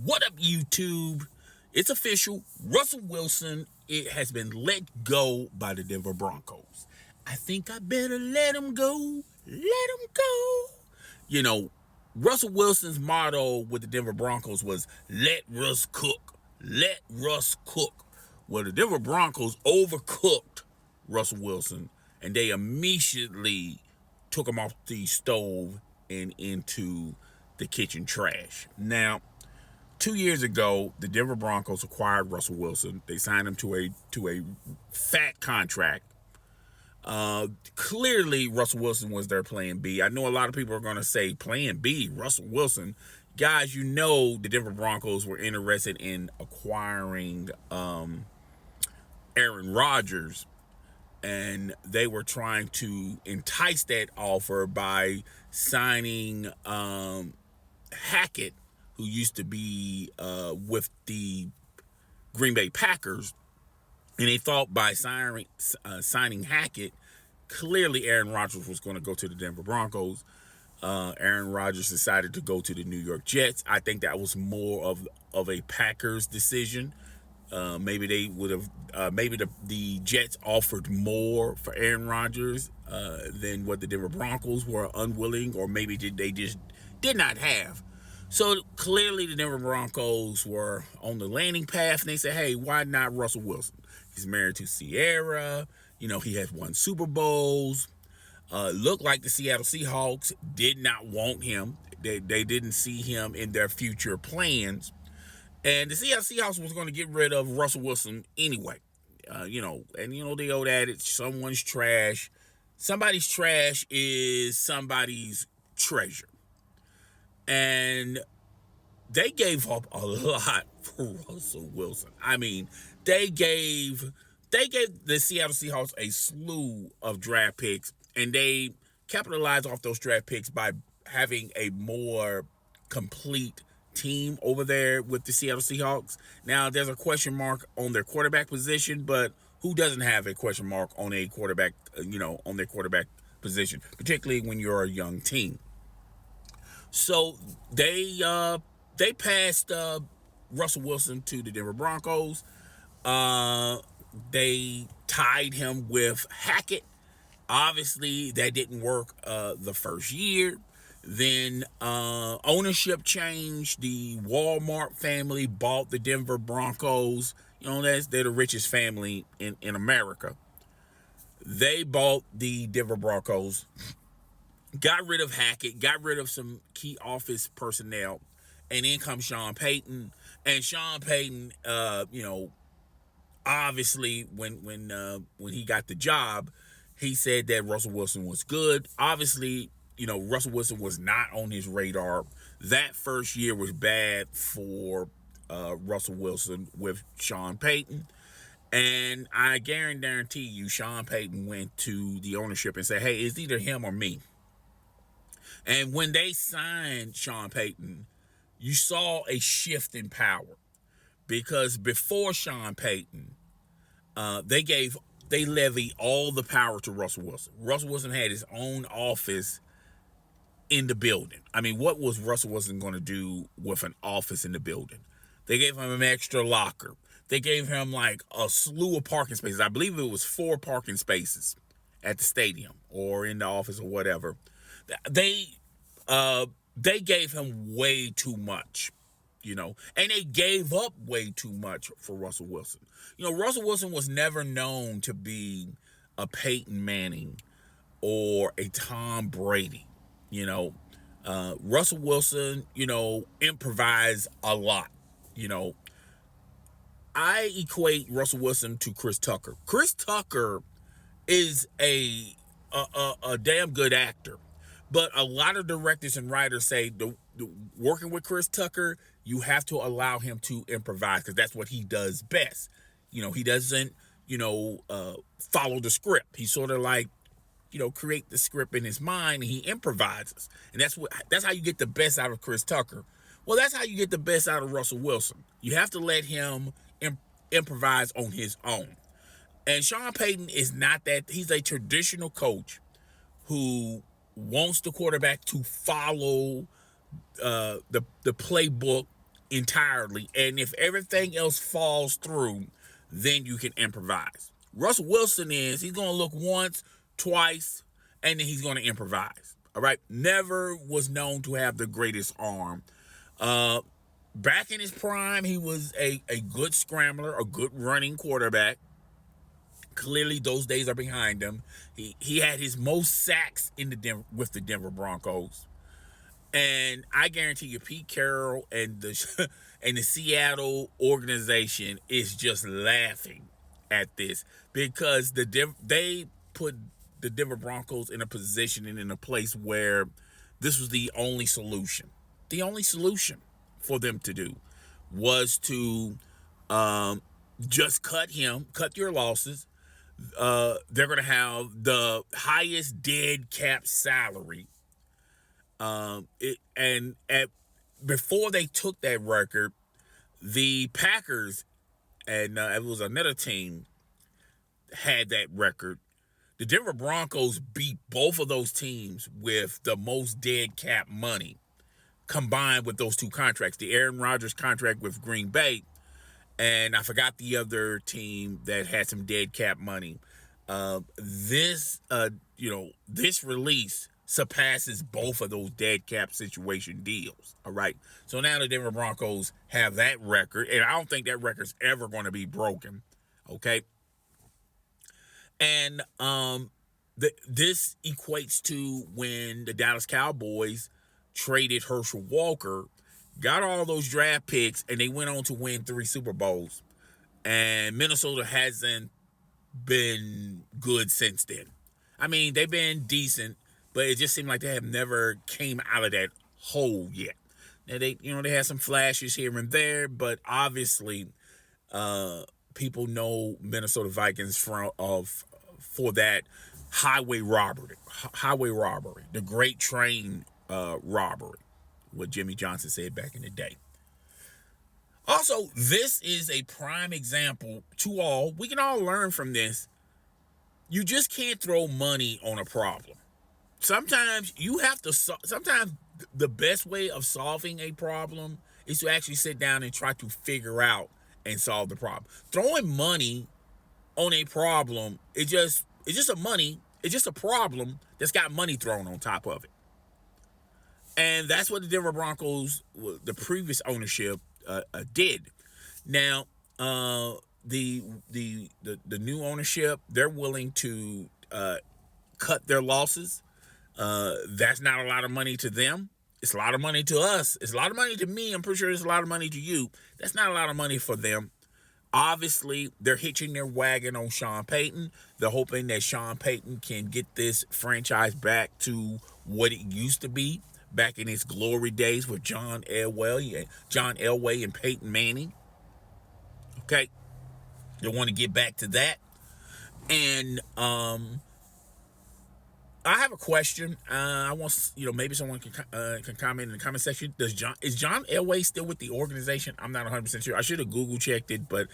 What up, YouTube? It's official. Russell Wilson, it has been let go by the Denver Broncos. I think I better let him go. Let him go. You know, Russell Wilson's motto with the Denver Broncos was let Russ cook. Let Russ cook. Well, the Denver Broncos overcooked Russell Wilson, and they immediately took him off the stove and into the kitchen trash. Now, 2 years ago, the Denver Broncos acquired Russell Wilson. They signed him to a fat contract. Clearly, Russell Wilson was their plan B. I know a lot of people are going to say, plan B, Russell Wilson. Guys, you know the Denver Broncos were interested in acquiring Aaron Rodgers, and they were trying to entice that offer by signing Hackett, who used to be with the Green Bay Packers. And they thought by signing Hackett, clearly Aaron Rodgers was going to go to the Denver Broncos. Aaron Rodgers decided to go to the New York Jets. I think that was more of a Packers decision. Maybe they would have, maybe the Jets offered more for Aaron Rodgers than what the Denver Broncos were unwilling, or maybe they just did not have. So clearly the Denver Broncos were on the landing path, and they said, hey, why not Russell Wilson? He's married to Sierra. You know, he has won Super Bowls. Looked like the Seattle Seahawks did not want him. They didn't see him in their future plans. And the Seattle Seahawks was going to get rid of Russell Wilson anyway. The old adage, someone's trash. Somebody's trash is somebody's treasure. And they gave up a lot for Russell Wilson. I mean, they gave the Seattle Seahawks a slew of draft picks, and they capitalized off those draft picks by having a more complete team over there with the Seattle Seahawks. Now, there's a question mark on their quarterback position, but who doesn't have a question mark on a quarterback, on their quarterback position, particularly when you're a young team? So they passed Russell Wilson to the Denver Broncos. They tied him with Hackett. Obviously, that didn't work the first year. Then ownership changed. The Walmart family bought the Denver Broncos. They're the richest family in America. They bought the Denver Broncos, got rid of Hackett, got rid of some key office personnel, and then comes Sean Payton. And Sean Payton, obviously when he got the job, he said that Russell Wilson was good. Obviously, Russell Wilson was not on his radar. That first year was bad for Russell Wilson with Sean Payton. And I guarantee you, Sean Payton went to the ownership and said, hey, it's either him or me. And when they signed Sean Payton, you saw a shift in power, because before Sean Payton, they levied all the power to Russell Wilson. Russell Wilson had his own office in the building. I mean, what was Russell Wilson going to do with an office in the building? They gave him an extra locker. They gave him like a slew of parking spaces. I believe it was 4 parking spaces at the stadium or in the office or whatever. They gave him way too much, and they gave up way too much for Russell Wilson. Russell Wilson was never known to be a Peyton Manning or a Tom Brady. Russell Wilson, improvised a lot. I equate Russell Wilson to Chris Tucker. Chris Tucker is a damn good actor. But a lot of directors and writers say working with Chris Tucker, you have to allow him to improvise, because that's what he does best. He doesn't, follow the script. He sort of like, create the script in his mind, and he improvises. And that's how you get the best out of Chris Tucker. Well, that's how you get the best out of Russell Wilson. You have to let him improvise on his own. And Sean Payton is not that. He's a traditional coach who wants the quarterback to follow the playbook entirely, and if everything else falls through, then you can improvise. Russell Wilson he's going to look once, twice, and then he's going to improvise. All right, never was known to have the greatest arm. Back in his prime, he was a good scrambler, a good running quarterback. Clearly, those days are behind him. He had his most sacks with the Denver Broncos. And I guarantee you, Pete Carroll and the and the Seattle organization is just laughing at this because they put the Denver Broncos in a position and in a place where this was the only solution. The only solution for them to do was to just cut your losses. They're going to have the highest dead cap salary. Before they took that record, the Packers and it was another team had that record. The Denver Broncos beat both of those teams with the most dead cap money combined with those two contracts. The Aaron Rodgers contract with Green Bay, and I forgot the other team that had some dead cap money. This release surpasses both of those dead cap situation deals. All right. So now the Denver Broncos have that record, and I don't think that record's ever going to be broken. Okay. And this equates to when the Dallas Cowboys traded Herschel Walker, got all those draft picks, and they went on to win 3 Super Bowls. And Minnesota hasn't been good since then. I mean, they've been decent, but it just seemed like they have never came out of that hole yet. Now they had some flashes here and there, but obviously, people know Minnesota Vikings for that highway robbery, the Great Train robbery, what Jimmy Johnson said back in the day. Also, this is a prime example to all. We can all learn from this. You just can't throw money on a problem. Sometimes you have to. Sometimes the best way of solving a problem is to actually sit down and try to figure out and solve the problem. Throwing money on a problem, it's just a problem that's got money thrown on top of it. And that's what the Denver Broncos, the previous ownership, did. Now, the new ownership, they're willing to cut their losses. That's not a lot of money to them. It's a lot of money to us. It's a lot of money to me. I'm pretty sure it's a lot of money to you. That's not a lot of money for them. Obviously, they're hitching their wagon on Sean Payton. They're hoping that Sean Payton can get this franchise back to what it used to be back in its glory days with John Elway and Peyton Manning. Okay. They want to get back to that. And I have a question. I want maybe someone can comment in the comment section. Is John Elway still with the organization? I'm not 100% sure. I should have Google checked it, but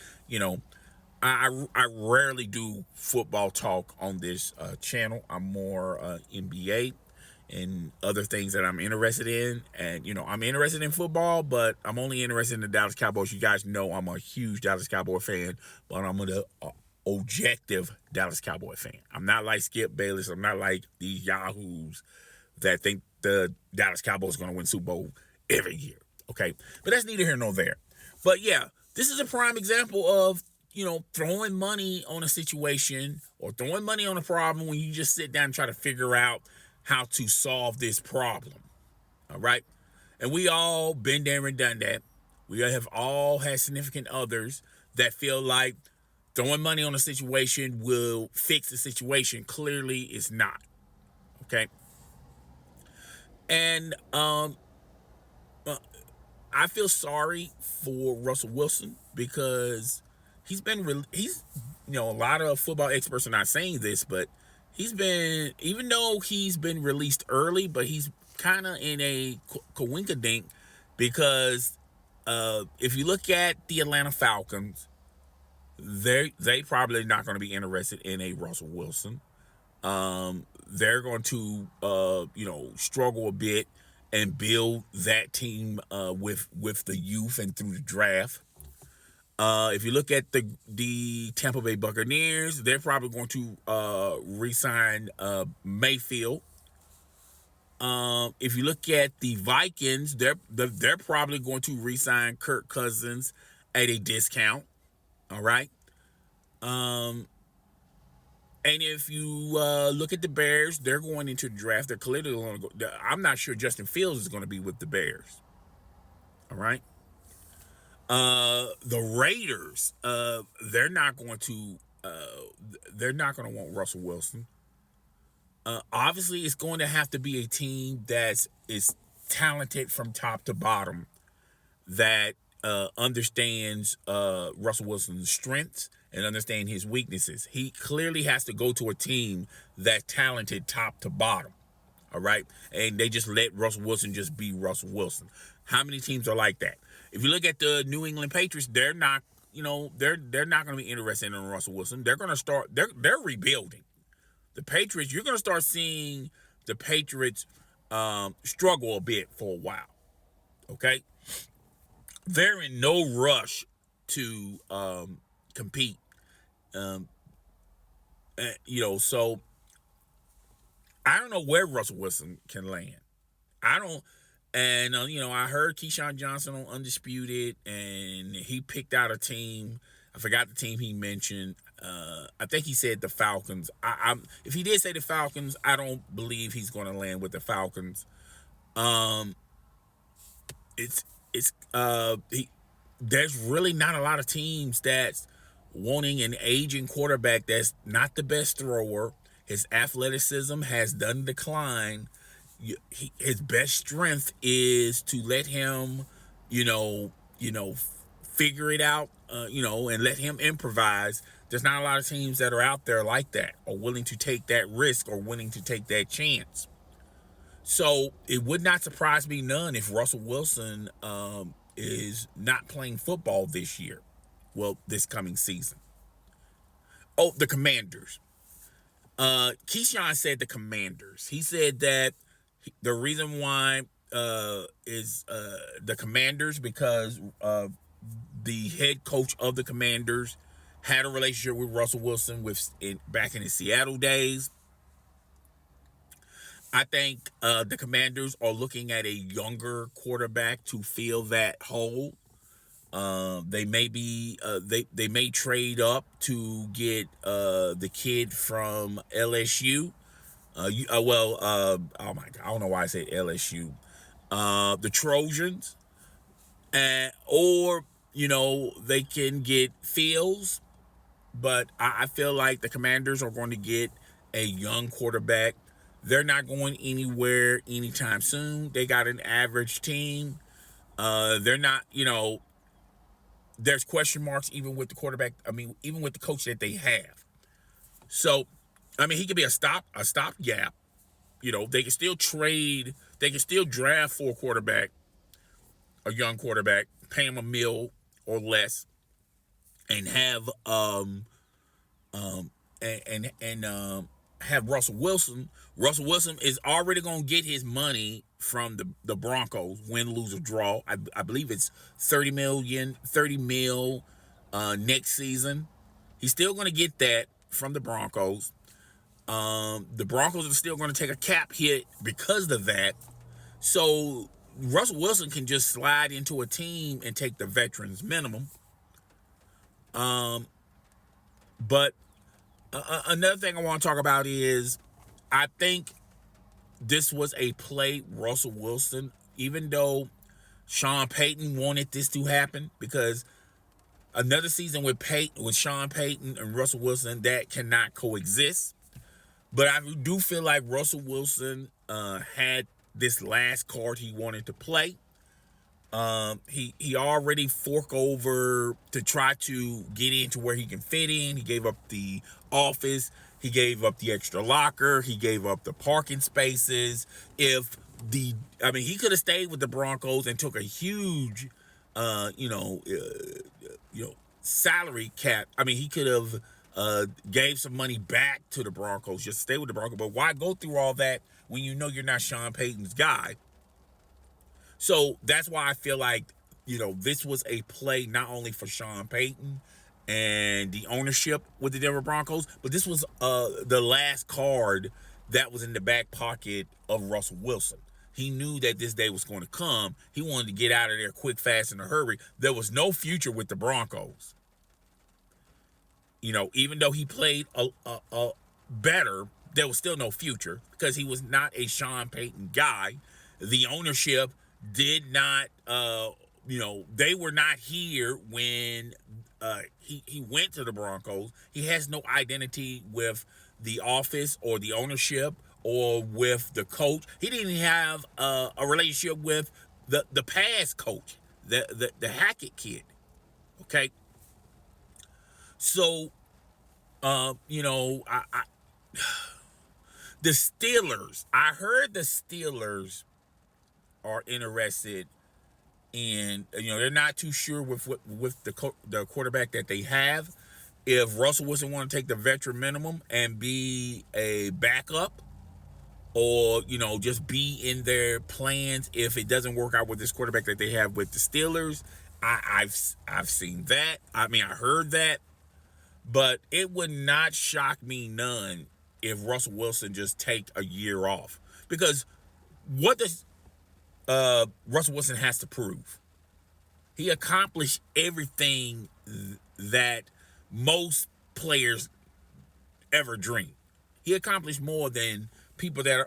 I rarely do football talk on this channel. I'm more NBA and other things that I'm interested in. And I'm interested in football, but I'm only interested in the Dallas Cowboys. You guys know I'm a huge Dallas Cowboy fan, but I'm an objective Dallas Cowboy fan. I'm not like Skip Bayless. I'm not like these yahoos that think the Dallas Cowboys are going to win Super Bowl every year. Okay, but that's neither here nor there. But yeah, this is a prime example of throwing money on a situation or throwing money on a problem when you just sit down and try to figure out how to solve this problem. All right, and we all been there and done that. We have all had significant others that feel like throwing money on a situation will fix the situation. Clearly, it's not. Okay. And I feel sorry for Russell Wilson because a lot of football experts are not saying this, but even though he's been released early, but he's kind of in a coinkydink because if you look at the Atlanta Falcons, they probably not going to be interested in a Russell Wilson. They're going to struggle a bit and build that team with the youth and through the draft. If you look at the Tampa Bay Buccaneers, they're probably going to re-sign Mayfield. If you look at the Vikings, they're probably going to re-sign Kirk Cousins at a discount. All right. And if you look at the Bears, they're going into the draft. They're clearly going to go. I'm not sure Justin Fields is going to be with the Bears. All right. The Raiders, they're not going to want Russell Wilson. Obviously, it's going to have to be a team that is talented from top to bottom, that understands Russell Wilson's strengths and understand his weaknesses. He clearly has to go to a team that's talented top to bottom. All right. And they just let Russell Wilson just be Russell Wilson. How many teams are like that? If you look at the New England Patriots, they're not going to be interested in Russell Wilson. They're going to start, they're rebuilding. The Patriots, you're going to start seeing the Patriots struggle a bit for a while. Okay. They're in no rush to compete. So I don't know where Russell Wilson can land. I heard Keyshawn Johnson on Undisputed, and he picked out a team. I forgot the team he mentioned. I think he said the Falcons. If he did say the Falcons, I don't believe he's going to land with the Falcons. There's really not a lot of teams that's wanting an aging quarterback that's not the best thrower. His athleticism has done decline. His best strength is to let him, figure it out, and let him improvise. There's not a lot of teams that are out there like that, or willing to take that risk, or willing to take that chance. So it would not surprise me none if Russell Wilson is not playing football this year. Well, this coming season. Oh, the Commanders. Keyshawn said the Commanders. He said that the reason why is the Commanders because the head coach of the Commanders had a relationship with Russell Wilson back in his Seattle days. I think the Commanders are looking at a younger quarterback to fill that hole. They may trade up to get the kid from LSU. Oh my God, I don't know why I said LSU. The Trojans, or they can get Fields, but I feel like the Commanders are going to get a young quarterback. They're not going anywhere anytime soon. They got an average team. They're not, there's question marks even with the quarterback. I mean, even with the coach that they have. So, he could be a stopgap. They can still trade. They can still draft for a young quarterback, pay him $1 million or less, and have have Russell Wilson. Russell Wilson is already going to get his money from the Broncos, win, lose, or draw. I believe it's $30 million next season. He's still going to get that from the Broncos. The Broncos are still going to take a cap hit because of that. So Russell Wilson can just slide into a team and take the veterans minimum. But another thing I want to talk about is I think this was a play, Russell Wilson, even though Sean Payton wanted this to happen, because another season with Sean Payton and Russell Wilson, that cannot coexist. But I do feel like Russell Wilson had this last card he wanted to play. He already forked over to try to get into where he can fit in. He gave up the office. He gave up the extra locker. He gave up the parking spaces. He could have stayed with the Broncos and took a huge, salary cap. He could have gave some money back to the Broncos, just stay with the Broncos. But why go through all that when you're not Sean Payton's guy? So that's why I feel like, this was a play not only for Sean Payton and the ownership with the Denver Broncos, but this was the last card that was in the back pocket of Russell Wilson. He knew that this day was going to come. He wanted to get out of there quick, fast, in a hurry. There was no future with the Broncos. Even though he played a better, there was still no future because he was not a Sean Payton guy. The ownership did not, they were not here when he went to the Broncos. He has no identity with the office or the ownership or with the coach. He didn't have a relationship with the past coach, the Hackett kid. Okay. So, the Steelers. I heard the Steelers are interested in. They're not too sure with the quarterback that they have. If Russell Wilson want to take the veteran minimum and be a backup, or just be in their plans if it doesn't work out with this quarterback that they have with the Steelers. I've seen that. I heard that. But it would not shock me none if Russell Wilson just take a year off. Because what does Russell Wilson has to prove? He accomplished everything that most players ever dream. He accomplished more than people that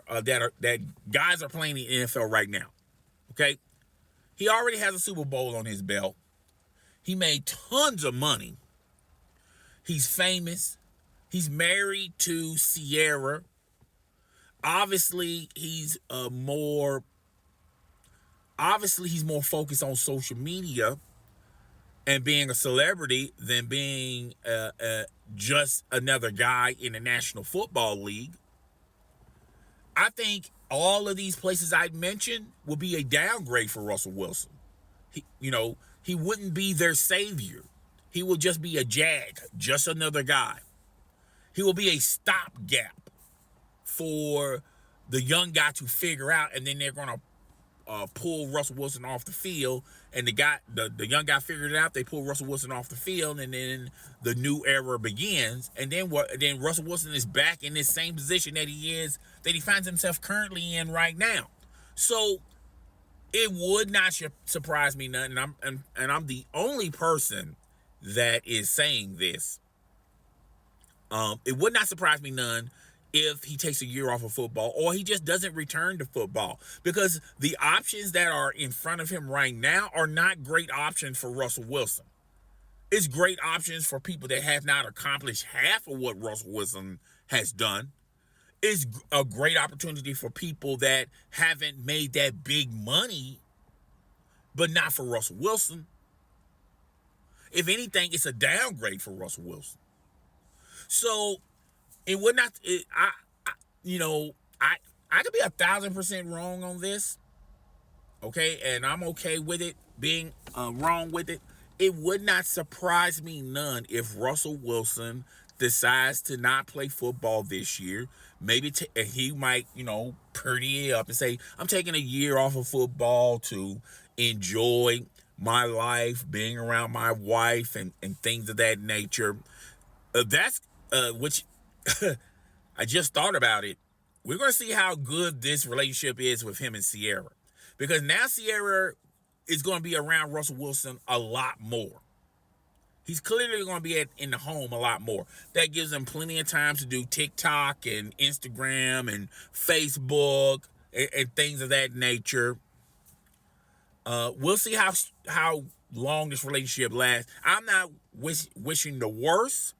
guys are playing in the NFL right now. Okay? He already has a Super Bowl on his belt. He made tons of money. He's famous. He's married to Sierra. Obviously, he's more focused on social media and being a celebrity than being just another guy in the National Football League. I think all of these places I mentioned will be a downgrade for Russell Wilson. He wouldn't be their savior. He will just be a jag, just another guy. He will be a stopgap for the young guy to figure out, and then they're going to pull Russell Wilson off the field. And the young guy figured it out. They pull Russell Wilson off the field, and then the new era begins. And then Then Russell Wilson is back in this same position that he finds himself currently in right now. So it would not surprise me none. And I'm the only person that is saying this. It would not surprise me none if he takes a year off of football or he just doesn't return to football, because the options that are in front of him right now are not great options for Russell Wilson. It's great options for people that have not accomplished half of what Russell Wilson has done. It's a great opportunity for people that haven't made that big money, but not for Russell Wilson. If anything, it's a downgrade for Russell Wilson. So it would not. I could be 1,000% wrong on this. Okay, and I'm okay with it being wrong with it. It would not surprise me none if Russell Wilson decides to not play football this year. Maybe he might, pretty it up and say, I'm taking a year off of football to enjoy my life, being around my wife and things of that nature. Which I just thought about it. We're going to see how good this relationship is with him and Sierra. Because now Sierra is going to be around Russell Wilson a lot more. He's clearly going to be in the home a lot more. That gives him plenty of time to do TikTok and Instagram and Facebook and things of that nature. We'll see how long this relationship lasts. I'm not wishing the worst,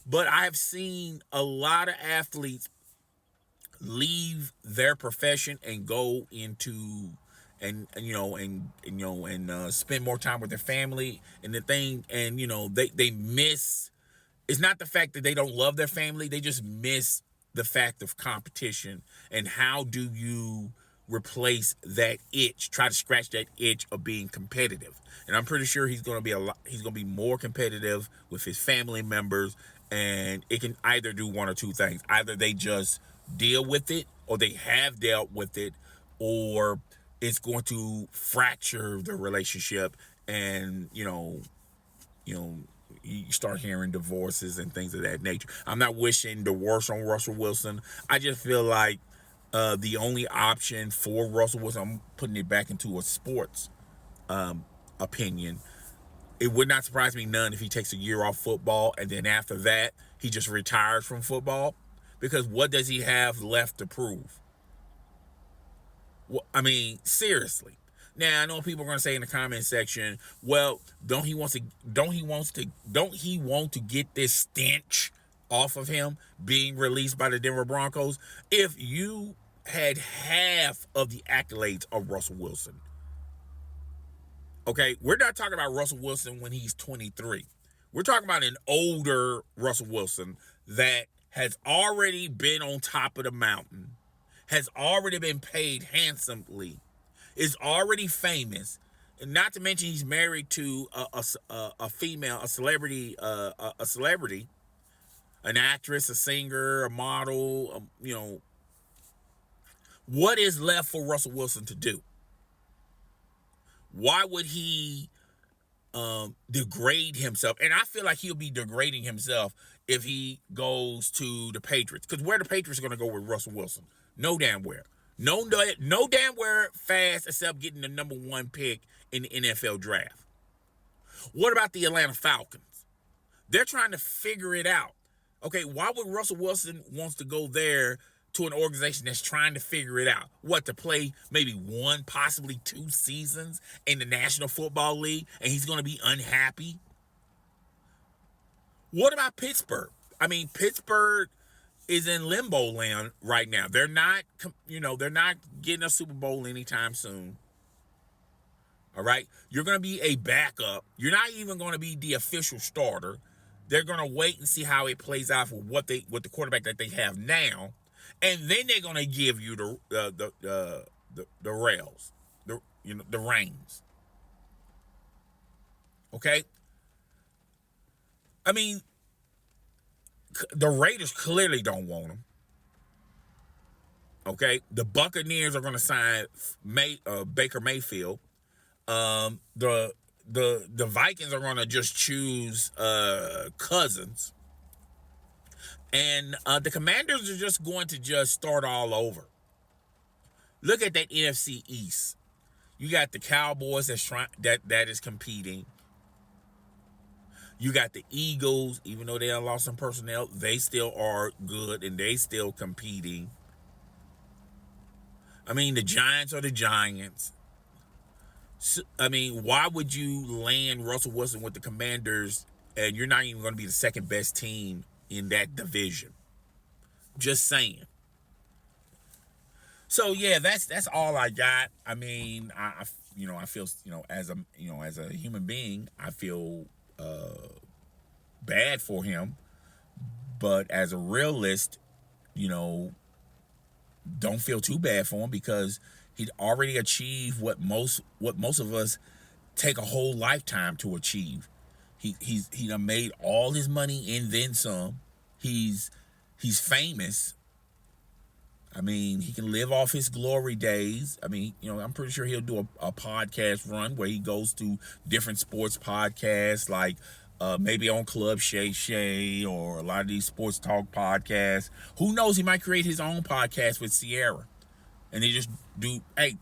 but I've seen a lot of athletes leave their profession and go into and spend more time with their family and the thing, and they miss. It's not the fact that they don't love their family, they just miss the fact of competition. And how do you replace that itch, try to scratch that itch of being competitive? And I'm pretty sure he's going to be more competitive with his family members, and it can either do one or two things. Either they just deal with it, or they have dealt with it, or it's going to fracture the relationship, and you start hearing divorces and things of that nature. I'm not wishing the worst on Russell Wilson. I just feel like the only option for Russell Wilson, I'm putting it back into a sports opinion. It would not surprise me none if he takes a year off football and then after that he just retires from football, because what does he have left to prove? Well, I mean, seriously. Now I know people are going to say in the comment section, well, don't he want to get this stench off of him being released by the Denver Broncos? If you had half of the accolades of Russell Wilson, okay, we're not talking about Russell Wilson when he's 23. We're talking about an older Russell Wilson that has already been on top of the mountain, has already been paid handsomely, is already famous, and not to mention he's married to a female, a celebrity, an actress, a singer, a model. What is left for Russell Wilson to do? Why would he degrade himself? And I feel like he'll be degrading himself if he goes to the Patriots. Because where the Patriots are going to go with Russell Wilson? No damn where. No damn where fast except getting the number 1 pick in the NFL draft. What about the Atlanta Falcons? They're trying to figure it out. Okay, why would Russell Wilson wants to go there to an organization that's trying to figure it out? What, to play maybe 1, possibly 2 seasons in the National Football League, and he's going to be unhappy? What about Pittsburgh? I mean, Pittsburgh is in limbo land right now. They're not getting a Super Bowl anytime soon. All right, you're going to be a backup. You're not even going to be the official starter. They're going to wait and see how it plays out for what the quarterback that they have now, and then they're going to give you the rails, the reins. Okay, I mean, the Raiders clearly don't want him. Okay, the Buccaneers are going to sign Baker Mayfield. The Vikings are going to just choose Cousins, and the Commanders are just going to just start all over. Look at that NFC East. You got the Cowboys that is competing. You got the Eagles, even though they have lost some personnel, they still are good and they still competing. I mean, the Giants are the Giants. So, I mean, why would you land Russell Wilson with the Commanders and you're not even going to be the second best team in that division? Just saying. So yeah, that's all I got. I mean, I feel as a human being, I feel bad for him, but as a realist, don't feel too bad for him because he'd already achieved what most of us take a whole lifetime to achieve. He done made all his money and then some. He's famous. I mean, he can live off his glory days. I mean, I'm pretty sure he'll do a podcast run where he goes to different sports podcasts, like maybe on Club Shay Shay or a lot of these sports talk podcasts. Who knows? He might create his own podcast with Sierra. And they just do, hey,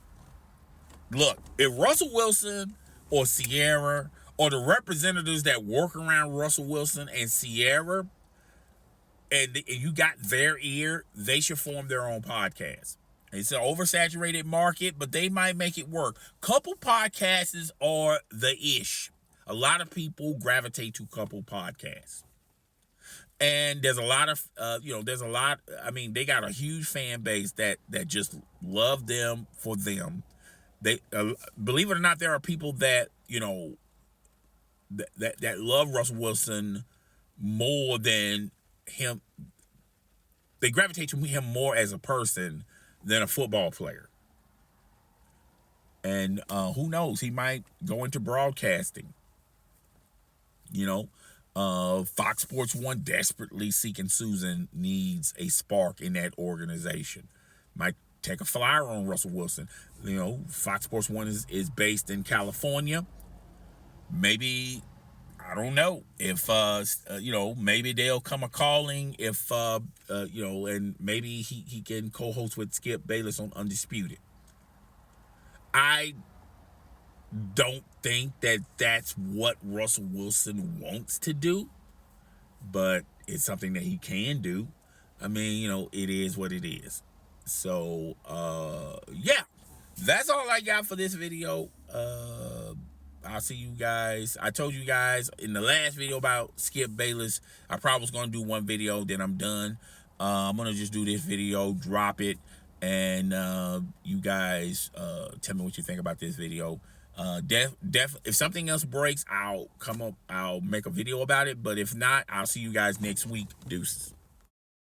look, if Russell Wilson or Sierra or the representatives that work around Russell Wilson and Sierra, and you got their ear, they should form their own podcast. It's an oversaturated market, but they might make it work. Couple podcasts are the ish. A lot of people gravitate to couple podcasts. And there's a lot of, I mean, they got a huge fan base that just love them for them. They, believe it or not, there are people that, that love Russell Wilson more than him. They gravitate to him more as a person than a football player. And who knows, he might go into broadcasting. Fox Sports 1 desperately seeking Susan needs a spark in that organization. Might take a flyer on Russell Wilson. You know, Fox Sports 1 is based in California. Maybe, I don't know if you know, maybe they'll come a calling if you know, and maybe he can co-host with Skip Bayless on Undisputed. I don't think that that's what Russell Wilson wants to do, but it's something that he can do. I mean, you know, it is what it is. So yeah, that's all I got for this video. I'll see you guys. I told you guys in the last video about Skip Bayless, I probably was going to do one video, then I'm done. I'm going to just do this video, drop it, and you guys tell me what you think about this video. If something else breaks, I'll make a video about it. But if not, I'll see you guys next week. Deuces.